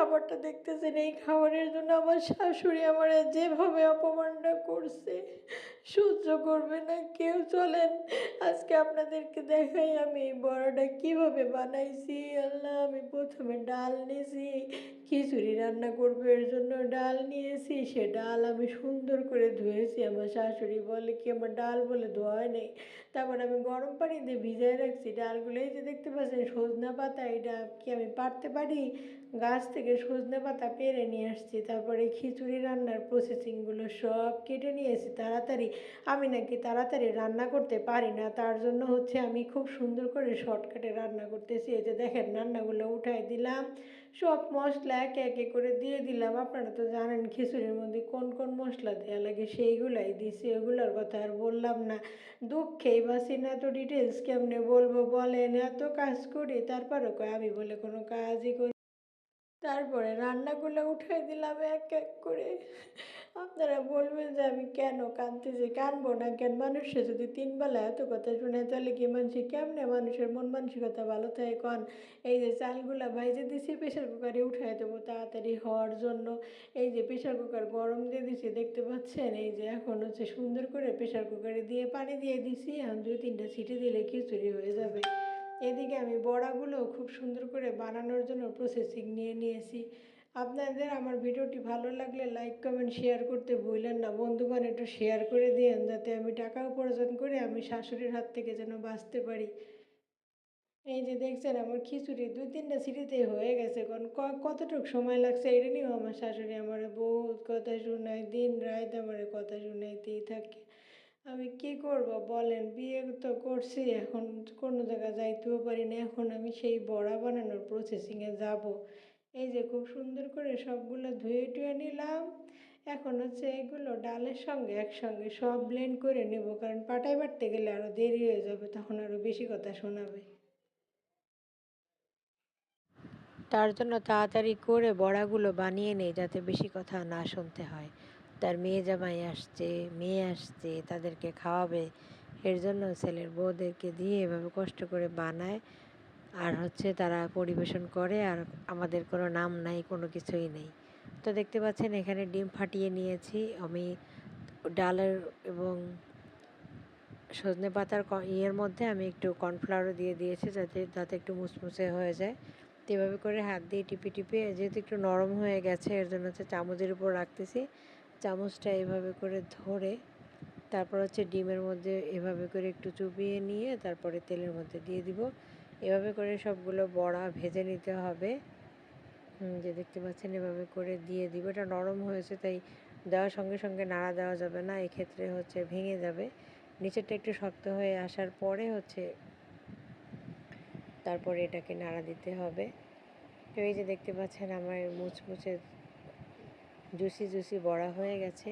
খাবারটা দেখতেছেন, এই খাবারের জন্য আমার শাশুড়ি আমারে যেভাবে অপমানটা করছে সহ্য করবে না কেউ। চলেন আজকে আপনাদেরকে দেখাই আমি এই বড়াটা কিভাবে বানাইছি। আল্লাহ, আমি প্রথমে ডাল নিয়েছি, খিচুড়ি রান্না করবো এর জন্য ডাল নিয়েছি। সে ডাল আমি সুন্দর করে ধুয়েছি। আমার শাশুড়ি বলে কি আমার ডাল বলে ধোয়া হয় নাই। তারপর আমি গরম পানি দিয়ে ভিজাই রাখছি ডালগুলো। এই যে দেখতে পাচ্ছেন সজনা পাতা, এটা কি আমি পারতে পারি? গাছ থেকে সজনে পাতা পেরে নিয়ে আসছি। তারপরে খিচুড়ি রান্নার প্রসেসিংগুলো সব কেটে নিয়েছি তাড়াতাড়ি। আমি নাকি তাড়াতাড়ি রান্না করতে পারি না, তার জন্য হচ্ছে আমি খুব সুন্দর করে শর্টকাটে রান্না করতেছি। এই যে দেখেন রান্নাগুলো উঠাই দিলাম, সব মশলা একে একে করে দিয়ে দিলাম। আপনারা তো জানেন খিচুড়ির মধ্যে কোন কোন মশলা দেওয়া লাগে, সেইগুলাই দিছি, ওগুলোর কথা আর বললাম না। দুঃখেই বাসি না, তো ডিটেলস কেমনে বলবো বলেন? এত কাজ করি তারপরও কয় আমি বলে কোনো কাজই করি। তারপরে রান্নাগুলো উঠাই দিলাম এক এক করে। আপনারা বলবেন যে আমি কেন কাঁদতেছি, কাঁদবো না কেন? মানুষে যদি তিন বেলা এত কথা শুনে তাহলে কি মানুষ কেমনে মানুষের মন মানসিকতা ভালো থাকে কন? এই যে চালগুলা ভাইজে দিছি প্রেশার কুকারে উঠাই দেবো তাড়াতাড়ি হওয়ার জন্য। এই যে প্রেশার কুকার গরম দিয়ে দিছি দেখতে পাচ্ছেন। এই যে এখন হচ্ছে সুন্দর করে প্রেশার কুকারে দিয়ে পানি দিয়ে দিছি, এখন 2-3টা সিটি দিলে খিচুড়ি হয়ে যাবে। এদিকে আমি বড়াগুলো খুব সুন্দর করে বানানোর জন্য প্রসেসিং নিয়ে নিয়েছি। আপনাদের আমার ভিডিওটি ভালো লাগলে লাইক কমেন্ট শেয়ার করতে ভুলেন না। বন্ধুগণ একটু শেয়ার করে দিয়েন যাতে আমি টাকা উপার্জন করে আমি শাশুড়ির হাত থেকে যেন বাঁচতে পারি। এই যে দেখছেন আমার খিচুড়ি 2-3টা সিটিতেই হয়ে গেছে। কারণ কতটুকু সময় লাগছে এটা নিয়েও আমার শাশুড়ি আমার বহুত কথা শোনায়, দিন রাত আমার কথা শুনাইতেই থাকে। আমি কি করব বলেন? বিয়ে তো করছি, এখন কোনো জায়গায় যাইতেও পারি না। এখন আমি সেই বড়া বানানোর প্রসেসিংয়ে যাব। এই যে খুব সুন্দর করে সবগুলো ধুয়ে টুয়ে নিলাম। এখন হচ্ছে এগুলো ডালের সঙ্গে একসঙ্গে সব ব্লেন্ড করে নেব, কারণ পাটায় বাটতে গেলে আরও দেরি হয়ে যাবে, তখন আরও বেশি কথা শোনাবে। তার জন্য তাড়াতাড়ি করে বড়াগুলো বানিয়ে নেই যাতে বেশি কথা না শুনতে হয়। তার মেয়ে জামাই আসছে, মেয়ে আসছে, তাদেরকে খাওয়াবে, এর জন্য ছেলের বউদেরকে দিয়ে এভাবে কষ্ট করে বানায়। আর হচ্ছে তারা পরিবেশন করে, আর আমাদের কোনো নাম নাই, কোনো কিছুই নেই। তো দেখতে পাচ্ছেন এখানে ডিম ফাটিয়ে নিয়েছি আমি ডালের এবং সজনে পাতার ইয়ের মধ্যে আমি একটু কর্নফ্লাওয়ারও দিয়ে দিয়েছি যাতে যাতে একটু মুসমুসে হয়ে যায়। তো এভাবে করে হাত দিয়ে টিপে টিপে, যেহেতু একটু নরম হয়ে গেছে এর জন্য হচ্ছে চামচের উপর রাখতেছি। চামচটা এভাবে করে ধরে তারপর হচ্ছে ডিমের মধ্যে এভাবে করে একটু চুবিয়ে নিয়ে তারপরে তেলের মধ্যে দিয়ে দিব। এভাবে করে সবগুলো বড়া ভেজে নিতে হবে। যে দেখতে পাচ্ছেন এভাবে করে দিয়ে দিব। এটা নরম হয়েছে তাই দেওয়ার সঙ্গে সঙ্গে নাড়া দেওয়া যাবে না, এক্ষেত্রে হচ্ছে ভেঙে যাবে। নিচেরটা একটু শক্ত হয়ে আসার পরে হচ্ছে তারপরে এটাকে নাড়া দিতে হবে। তো এই যে দেখতে পাচ্ছেন আমার মুচমুচে জুসি জুসি বড়া হয়ে গেছে।